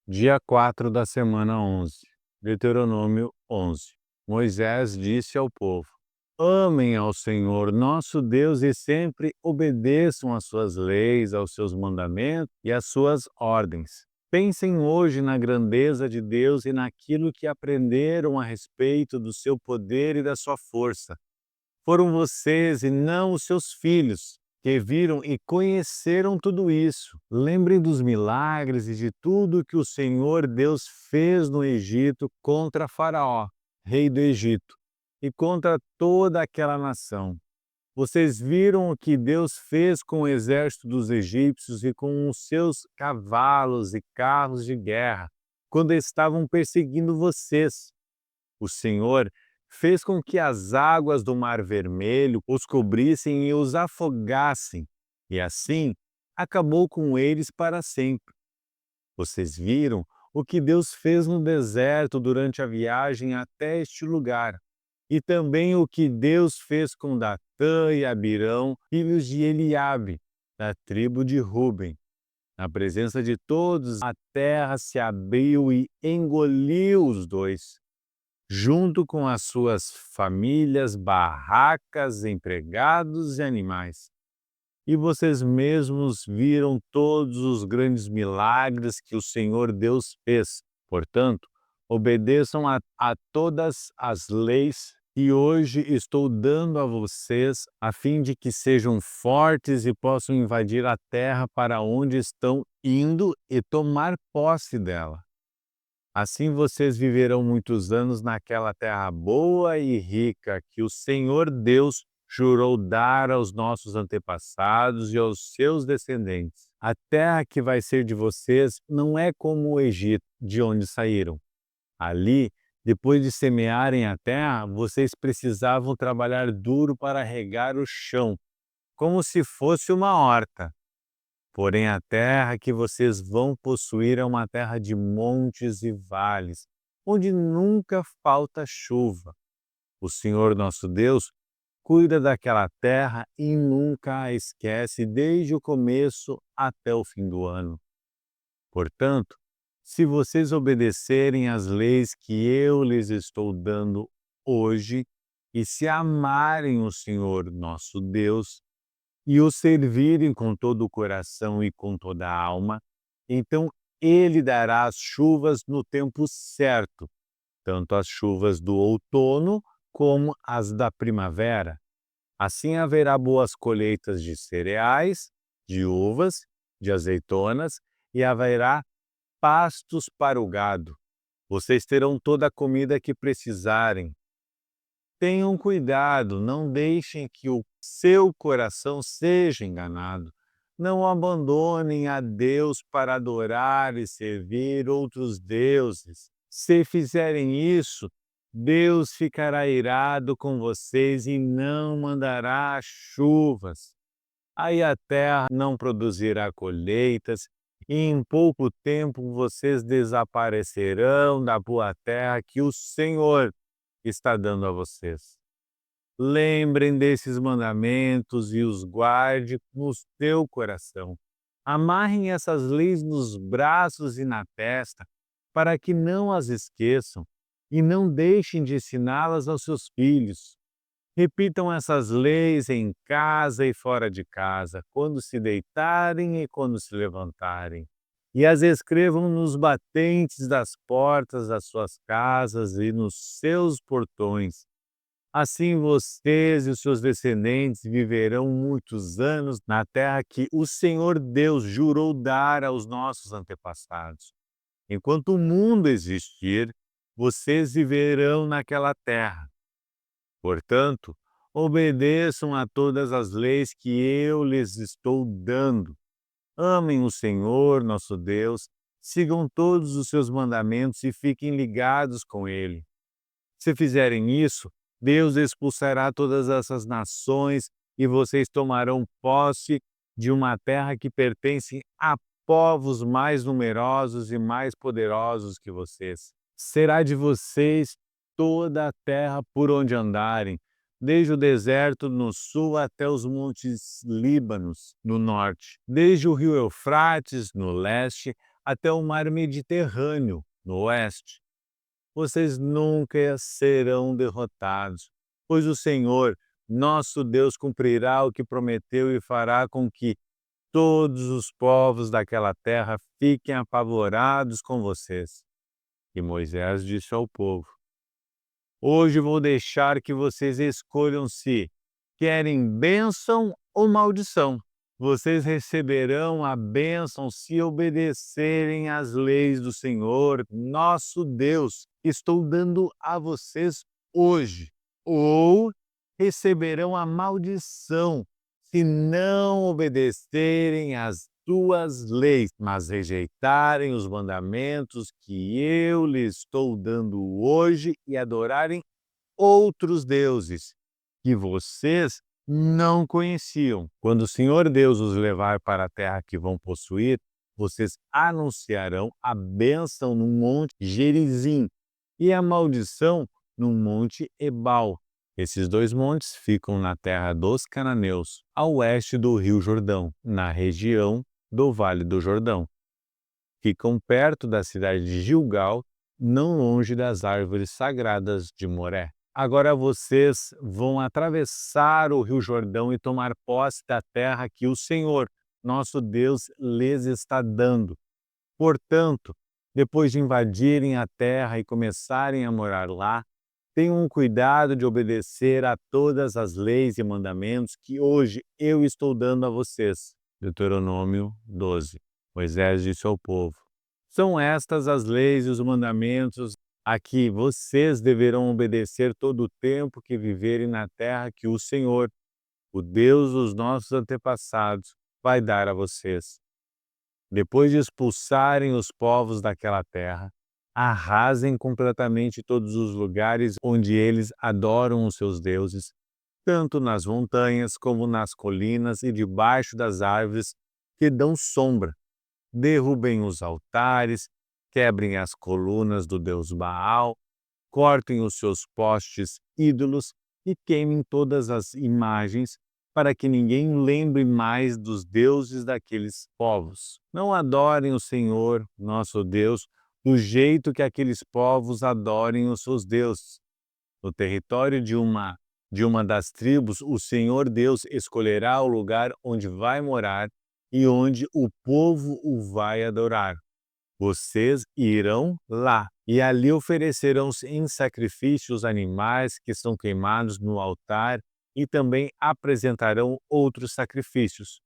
Dia 4 da semana 11, Deuteronômio 11. Moisés disse ao povo: Amem ao Senhor nosso Deus e sempre obedeçam às suas leis, aos seus mandamentos e às suas ordens. Pensem hoje na grandeza de Deus e naquilo que aprenderam a respeito do seu poder e da sua força. Foram vocês e não os seus filhos que viram e conheceram tudo isso. Lembrem dos milagres e de tudo que o Senhor Deus fez no Egito contra Faraó, rei do Egito, e contra toda aquela nação. Vocês viram o que Deus fez com o exército dos egípcios e com os seus cavalos e carros de guerra, quando estavam perseguindo vocês. O Senhor fez com que as águas do Mar Vermelho os cobrissem e os afogassem, e assim acabou com eles para sempre. Vocês viram o que Deus fez no deserto durante a viagem até este lugar, e também o que Deus fez com Datã e Abirão, filhos de Eliabe, da tribo de Ruben. Na presença de todos, a terra se abriu e engoliu os dois, junto com as suas famílias, barracas, empregados e animais. E vocês mesmos viram todos os grandes milagres que o Senhor Deus fez. Portanto, obedeçam a todas as leis que hoje estou dando a vocês, a fim de que sejam fortes e possam invadir a terra para onde estão indo e tomar posse dela. Assim vocês viverão muitos anos naquela terra boa e rica que o Senhor Deus jurou dar aos nossos antepassados e aos seus descendentes. A terra que vai ser de vocês não é como o Egito, de onde saíram. Ali, depois de semearem a terra, vocês precisavam trabalhar duro para regar o chão, como se fosse uma horta. Porém, a terra que vocês vão possuir é uma terra de montes e vales, onde nunca falta chuva. O Senhor nosso Deus cuida daquela terra e nunca a esquece desde o começo até o fim do ano. Portanto, se vocês obedecerem às leis que eu lhes estou dando hoje e se amarem o Senhor nosso Deus, e o servirem com todo o coração e com toda a alma, então ele dará as chuvas no tempo certo, tanto as chuvas do outono como as da primavera. Assim haverá boas colheitas de cereais, de uvas, de azeitonas e haverá pastos para o gado. Vocês terão toda a comida que precisarem. Tenham cuidado, não deixem que o seu coração seja enganado. Não abandonem a Deus para adorar e servir outros deuses. Se fizerem isso, Deus ficará irado com vocês e não mandará chuvas. Aí a terra não produzirá colheitas, e em pouco tempo vocês desaparecerão da boa terra que o Senhor está dando a vocês. Lembrem desses mandamentos e os guarde no teu coração. Amarrem essas leis nos braços e na testa, para que não as esqueçam e não deixem de ensiná-las aos seus filhos. Repitam essas leis em casa e fora de casa, quando se deitarem e quando se levantarem. E as escrevam nos batentes das portas das suas casas e nos seus portões. Assim vocês e os seus descendentes viverão muitos anos na terra que o Senhor Deus jurou dar aos nossos antepassados. Enquanto o mundo existir, vocês viverão naquela terra. Portanto, obedeçam a todas as leis que eu lhes estou dando. Amem o Senhor, nosso Deus, sigam todos os seus mandamentos e fiquem ligados com Ele. Se fizerem isso, Deus expulsará todas essas nações e vocês tomarão posse de uma terra que pertence a povos mais numerosos e mais poderosos que vocês. Será de vocês toda a terra por onde andarem, desde o deserto no sul até os montes Líbanos no norte, desde o rio Eufrates no leste até o mar Mediterrâneo, no oeste. Vocês nunca serão derrotados, pois o Senhor, nosso Deus, cumprirá o que prometeu e fará com que todos os povos daquela terra fiquem apavorados com vocês. E Moisés disse ao povo: Hoje vou deixar que vocês escolham se querem bênção ou maldição. Vocês receberão a bênção se obedecerem às leis do Senhor, nosso Deus, que estou dando a vocês hoje. Ou receberão a maldição se não obedecerem às tuas leis, mas rejeitarem os mandamentos que eu lhes estou dando hoje e adorarem outros deuses que vocês não conheciam. Quando o Senhor Deus os levar para a terra que vão possuir, vocês anunciarão a bênção no monte Gerizim e a maldição no monte Ebal. Esses dois montes ficam na terra dos cananeus, a oeste do rio Jordão, na região do Vale do Jordão. Ficam perto da cidade de Gilgal, não longe das árvores sagradas de Moré. Agora vocês vão atravessar o rio Jordão e tomar posse da terra que o Senhor, nosso Deus, lhes está dando. Portanto, depois de invadirem a terra e começarem a morar lá, tenham cuidado de obedecer a todas as leis e mandamentos que hoje eu estou dando a vocês. Deuteronômio 12. Moisés disse ao povo: São estas as leis e os mandamentos a que vocês deverão obedecer todo o tempo que viverem na terra que o Senhor, o Deus dos nossos antepassados, vai dar a vocês. Depois de expulsarem os povos daquela terra, arrasem completamente todos os lugares onde eles adoram os seus deuses, tanto nas montanhas como nas colinas e debaixo das árvores que dão sombra. Derrubem os altares, quebrem as colunas do deus Baal, cortem os seus postes ídolos e queimem todas as imagens, para que ninguém lembre mais dos deuses daqueles povos. Não adorem o Senhor, nosso Deus, do jeito que aqueles povos adorem os seus deuses. No território de uma das tribos, o Senhor Deus escolherá o lugar onde vai morar e onde o povo o vai adorar. Vocês irão lá e ali oferecerão em sacrifício os animais que são queimados no altar e também apresentarão outros sacrifícios.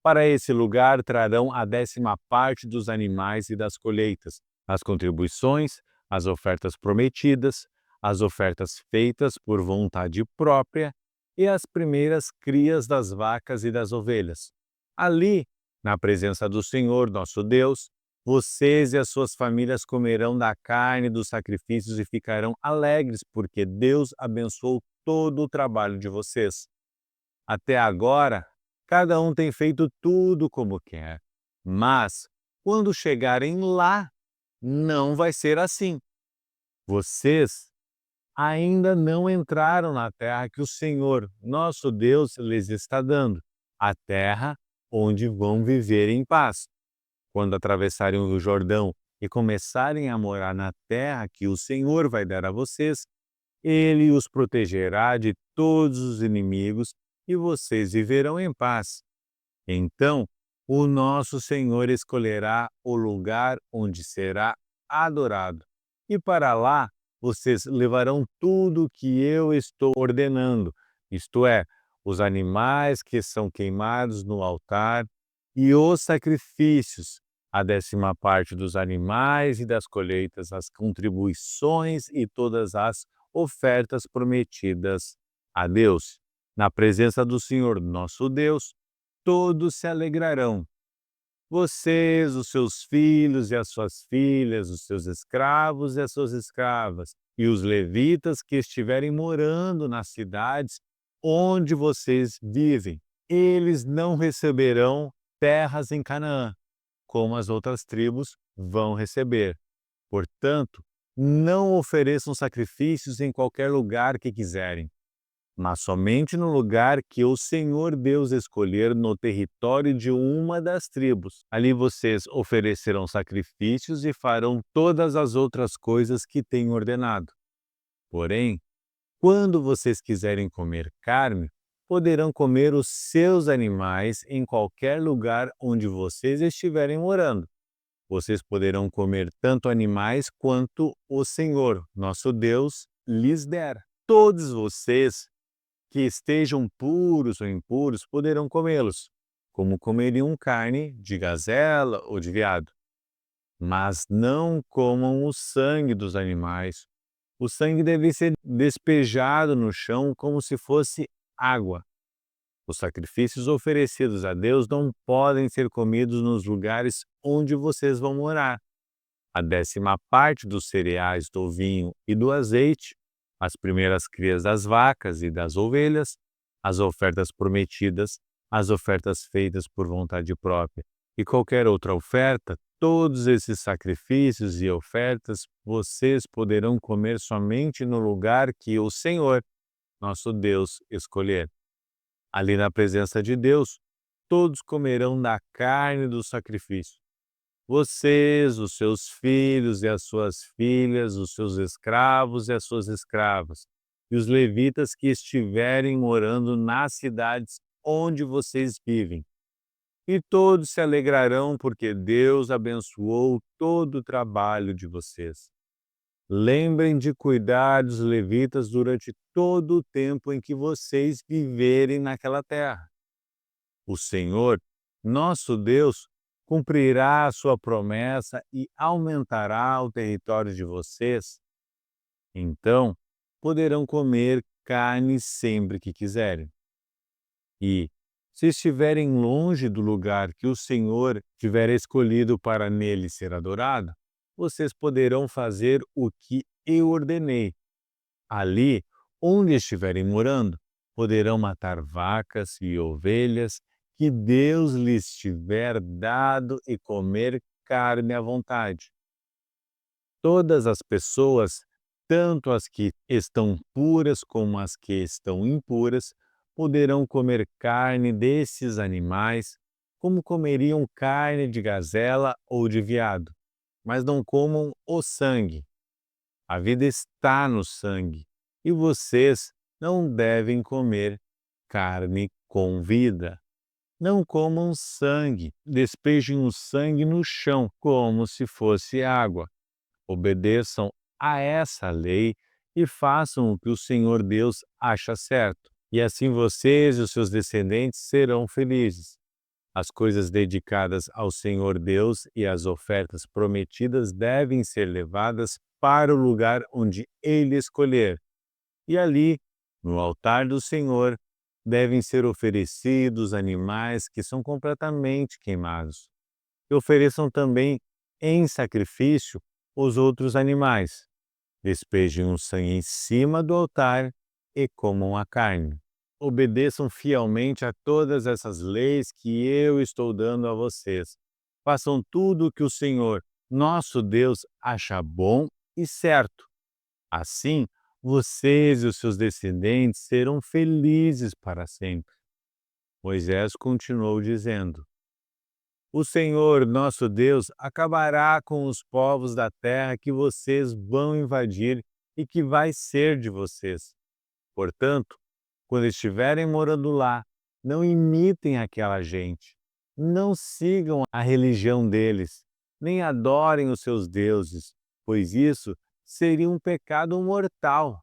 Para esse lugar trarão a 10ª parte dos animais e das colheitas, as contribuições, as ofertas prometidas, as ofertas feitas por vontade própria e as primeiras crias das vacas e das ovelhas. Ali, na presença do Senhor, nosso Deus, vocês e as suas famílias comerão da carne dos sacrifícios e ficarão alegres, porque Deus abençoou todo o trabalho de vocês. Até agora, cada um tem feito tudo como quer, mas quando chegarem lá, não vai ser assim. Vocês ainda não entraram na terra que o Senhor, nosso Deus, lhes está dando, a terra onde vão viver em paz. Quando atravessarem o Jordão e começarem a morar na terra que o Senhor vai dar a vocês, Ele os protegerá de todos os inimigos e vocês viverão em paz. Então, o nosso Senhor escolherá o lugar onde será adorado. E para lá, vocês levarão tudo o que eu estou ordenando, isto é, os animais que são queimados no altar e os sacrifícios, a 10ª parte dos animais e das colheitas, as contribuições e todas as ofertas prometidas a Deus. Na presença do Senhor nosso Deus, todos se alegrarão. Vocês, os seus filhos e as suas filhas, os seus escravos e as suas escravas, e os levitas que estiverem morando nas cidades onde vocês vivem, eles não receberão terras em Canaã, como as outras tribos vão receber. Portanto, não ofereçam sacrifícios em qualquer lugar que quiserem, mas somente no lugar que o Senhor Deus escolher no território de uma das tribos. Ali vocês oferecerão sacrifícios e farão todas as outras coisas que tenho ordenado. Porém, quando vocês quiserem comer carne, poderão comer os seus animais em qualquer lugar onde vocês estiverem morando. Vocês poderão comer tanto animais quanto o Senhor, nosso Deus, lhes der. Todos vocês que estejam puros ou impuros poderão comê-los, como comeriam carne de gazela ou de veado. Mas não comam o sangue dos animais. O sangue deve ser despejado no chão como se fosse água. Os sacrifícios oferecidos a Deus não podem ser comidos nos lugares onde vocês vão morar. A 10ª parte dos cereais, do vinho e do azeite, as primeiras crias das vacas e das ovelhas, as ofertas prometidas, as ofertas feitas por vontade própria e qualquer outra oferta, todos esses sacrifícios e ofertas vocês poderão comer somente no lugar que o Senhor, nosso Deus, escolher. Ali na presença de Deus, todos comerão da carne do sacrifício. Vocês, os seus filhos e as suas filhas, os seus escravos e as suas escravas, e os levitas que estiverem morando nas cidades onde vocês vivem. E todos se alegrarão porque Deus abençoou todo o trabalho de vocês. Lembrem de cuidar dos levitas durante todo o tempo em que vocês viverem naquela terra. O Senhor, nosso Deus, cumprirá a sua promessa e aumentará o território de vocês. Então, poderão comer carne sempre que quiserem. E, se estiverem longe do lugar que o Senhor tiver escolhido para nele ser adorado, vocês poderão fazer o que eu ordenei. Ali, onde estiverem morando, poderão matar vacas e ovelhas que Deus lhes tiver dado e comer carne à vontade. Todas as pessoas, tanto as que estão puras como as que estão impuras, poderão comer carne desses animais, como comeriam carne de gazela ou de veado, mas não comam o sangue. A vida está no sangue, e vocês não devem comer carne com vida. Não comam sangue, despejem o sangue no chão, como se fosse água. Obedeçam a essa lei e façam o que o Senhor Deus acha certo. E assim vocês e os seus descendentes serão felizes. As coisas dedicadas ao Senhor Deus e as ofertas prometidas devem ser levadas para o lugar onde Ele escolher. E ali, no altar do Senhor, devem ser oferecidos animais que são completamente queimados. E ofereçam também em sacrifício os outros animais. Despejem o sangue em cima do altar e comam a carne. Obedeçam fielmente a todas essas leis que eu estou dando a vocês. Façam tudo o que o Senhor, nosso Deus, acha bom e certo. Assim, vocês e os seus descendentes serão felizes para sempre. Moisés continuou dizendo: O Senhor, nosso Deus, acabará com os povos da terra que vocês vão invadir e que vai ser de vocês. Portanto, quando estiverem morando lá, não imitem aquela gente. Não sigam a religião deles, nem adorem os seus deuses, pois isso seria um pecado mortal.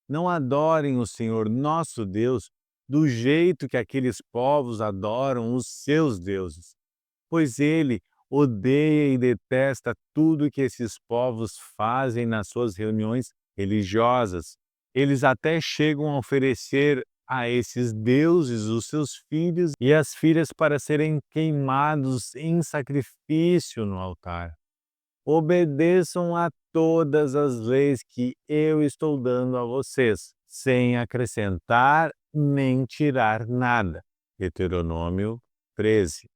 Não adorem o Senhor nosso Deus do jeito que aqueles povos adoram os seus deuses, pois Ele odeia e detesta tudo que esses povos fazem nas suas reuniões religiosas. Eles até chegam a oferecer a esses deuses os seus filhos e as filhas para serem queimados em sacrifício no altar. Obedeçam a todas as leis que eu estou dando a vocês, sem acrescentar nem tirar nada. Deuteronômio 13.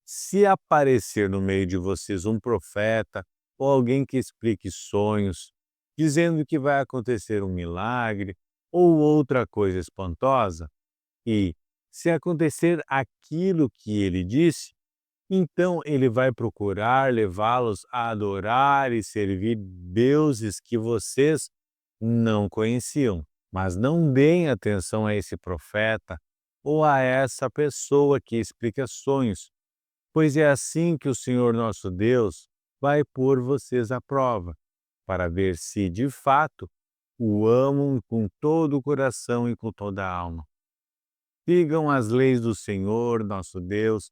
Se aparecer no meio de vocês um profeta ou alguém que explique sonhos, dizendo que vai acontecer um milagre ou outra coisa espantosa, e, se acontecer aquilo que ele disse, então ele vai procurar levá-los a adorar e servir deuses que vocês não conheciam. Mas não deem atenção a esse profeta ou a essa pessoa que explica sonhos, pois é assim que o Senhor nosso Deus vai pôr vocês à prova, para ver se, de fato, o amam com todo o coração e com toda a alma. Sigam as leis do Senhor nosso Deus,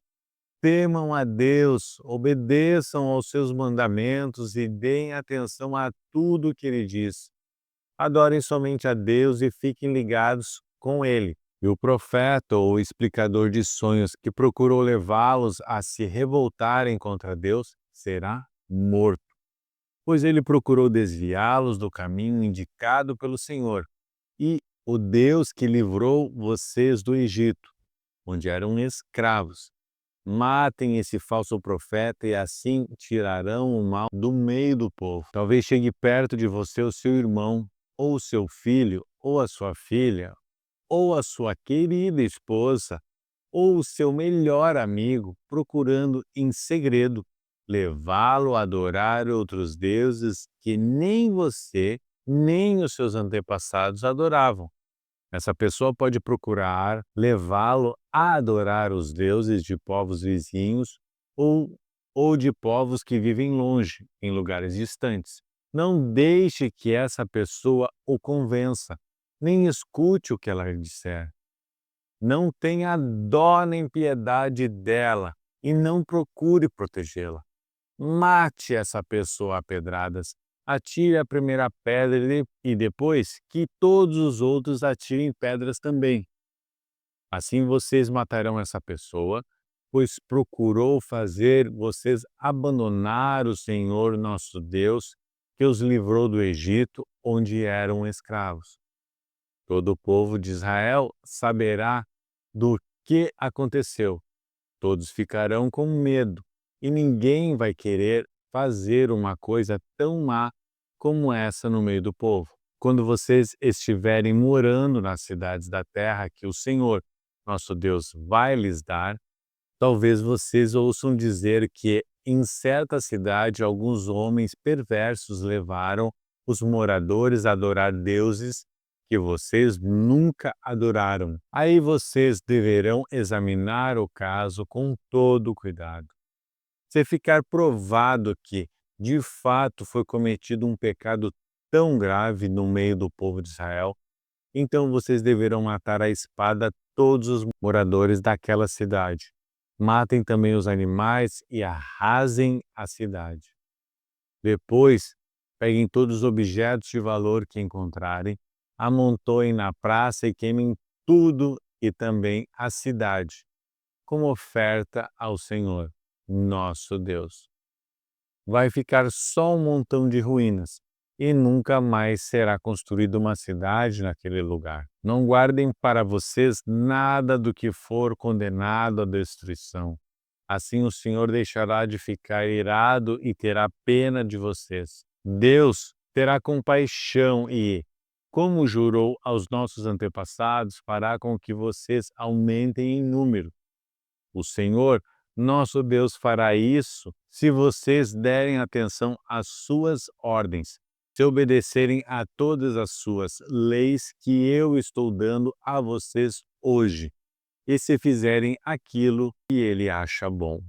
temam a Deus, obedeçam aos seus mandamentos e deem atenção a tudo o que Ele diz. Adorem somente a Deus e fiquem ligados com Ele. E o profeta ou explicador de sonhos que procurou levá-los a se revoltarem contra Deus será morto, pois ele procurou desviá-los do caminho indicado pelo Senhor e o Deus que livrou vocês do Egito, onde eram escravos. Matem esse falso profeta e assim tirarão o mal do meio do povo. Talvez chegue perto de você o seu irmão, ou o seu filho, ou a sua filha, ou a sua querida esposa, ou o seu melhor amigo, procurando em segredo levá-lo a adorar outros deuses que nem você, nem os seus antepassados adoravam. Essa pessoa pode procurar levá-lo a adorar os deuses de povos vizinhos ou, ou de povos que vivem longe, em lugares distantes. Não deixe que essa pessoa o convença, nem escute o que ela lhe disser. Não tenha dó nem piedade dela e não procure protegê-la. Mate essa pessoa a pedradas, atire a primeira pedra e depois que todos os outros atirem pedras também. Assim vocês matarão essa pessoa, pois procurou fazer vocês abandonar o Senhor nosso Deus, que os livrou do Egito, onde eram escravos. Todo o povo de Israel saberá do que aconteceu. Todos ficarão com medo e ninguém vai querer fazer uma coisa tão má como essa no meio do povo. Quando vocês estiverem morando nas cidades da terra que o Senhor, nosso Deus, vai lhes dar, talvez vocês ouçam dizer que em certa cidade alguns homens perversos levaram os moradores a adorar deuses que vocês nunca adoraram. Aí vocês deverão examinar o caso com todo cuidado. Se ficar provado que, de fato, foi cometido um pecado tão grave no meio do povo de Israel, então vocês deverão matar à espada todos os moradores daquela cidade. Matem também os animais e arrasem a cidade. Depois, peguem todos os objetos de valor que encontrarem, amontoem na praça e queimem tudo e também a cidade, como oferta ao Senhor, nosso Deus. Vai ficar só um montão de ruínas e nunca mais será construída uma cidade naquele lugar. Não guardem para vocês nada do que for condenado à destruição. Assim o Senhor deixará de ficar irado e terá pena de vocês. Deus terá compaixão e, como jurou aos nossos antepassados, fará com que vocês aumentem em número. O Senhor, nosso Deus, fará isso se vocês derem atenção às suas ordens, se obedecerem a todas as suas leis que eu estou dando a vocês hoje, e se fizerem aquilo que ele acha bom.